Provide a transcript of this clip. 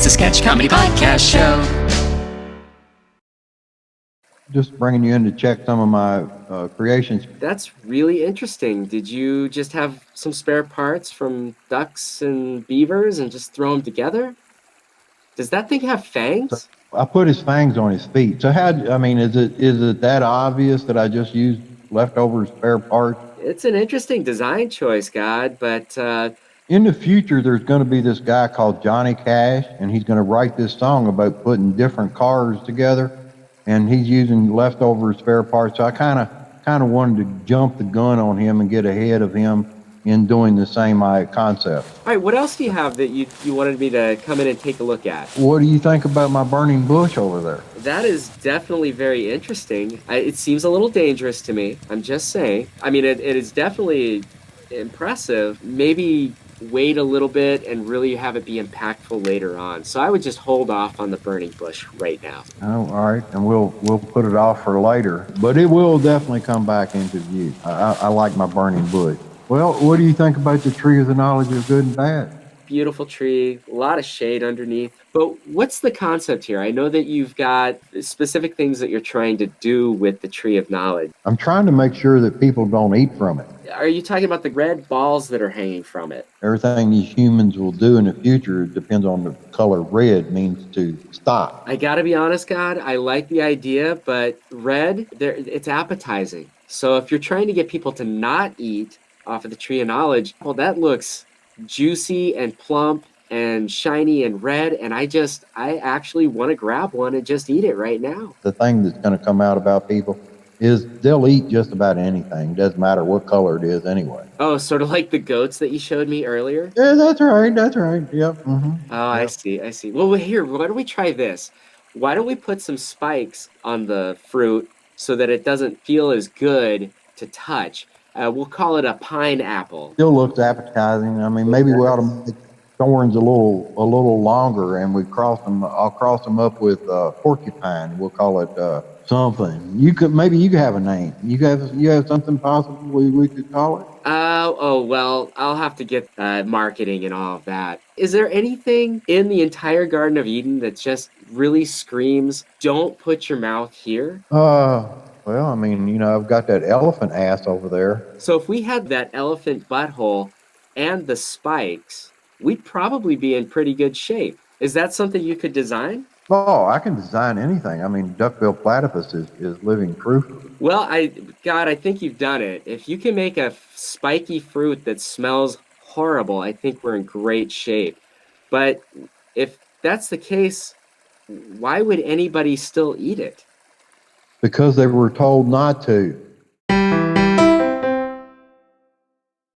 It's a sketch comedy podcast show. Just bringing you in to check some of my creations. That's really interesting. Did you just have some spare parts from ducks and beavers and just throw them together? Does that thing have So fangs? I put his fangs on his feet. So is it that obvious that I just used leftover spare parts? It's an interesting design choice, God, but In the future, there's going to be this guy called Johnny Cash, and he's going to write this song about putting different cars together, and he's using leftover spare parts. So I kind of wanted to jump the gun on him and get ahead of him in doing the same concept. all right, what else do you have that you wanted me to come in and take a look at? What do you think about my burning bush over there? That is definitely very interesting. It seems a little dangerous to me. I'm just saying. I mean, it is definitely impressive. Maybe wait a little bit and really have it be impactful later on. So I would just hold off on the burning bush right now. Oh, all right, and we'll put it off for later, but it will definitely come back into view. I like my burning bush. Well, what do you think about the tree of the knowledge of good and bad? Beautiful tree, a lot of shade underneath. But what's the concept here? I know that you've got specific things that you're trying to do with the tree of knowledge. I'm trying to make sure that people don't eat from it. Are you talking about the red balls that are hanging from it? Everything these humans will do in the future depends on the color red means to stop. I gotta be honest, God, I like the idea, but red, it's appetizing. So if you're trying to get people to not eat off of the tree of knowledge, well, that looks juicy and plump and shiny and red, and I actually want to grab one and just eat it right now. The thing that's going to come out about people is they'll eat just about anything. Doesn't matter what color it is anyway. Oh, sort of like the goats that you showed me earlier? Yeah, that's right. That's right. Yep. Oh, Yep. I see. Well, here, why don't we try this? Why don't we put some spikes on the fruit so that it doesn't feel as good to touch? We'll call it a pineapple. Still looks appetizing. I mean, maybe we ought to make thorns a little longer, and I'll cross them up with porcupine. We'll call it something. You could have a name. You have something possible we could call it. Well, I'll have to get marketing and all of that. Is there anything in the entire Garden of Eden that just really screams, "Don't put your mouth here"? Well, I mean, I've got that elephant ass over there. So if we had that elephant butthole and the spikes, we'd probably be in pretty good shape. Is that something you could design? Oh, I can design anything. I mean, duck-billed platypus is living proof. Well, I think you've done it. If you can make a spiky fruit that smells horrible, I think we're in great shape. But if that's the case, why would anybody still eat it? Because they were told not to.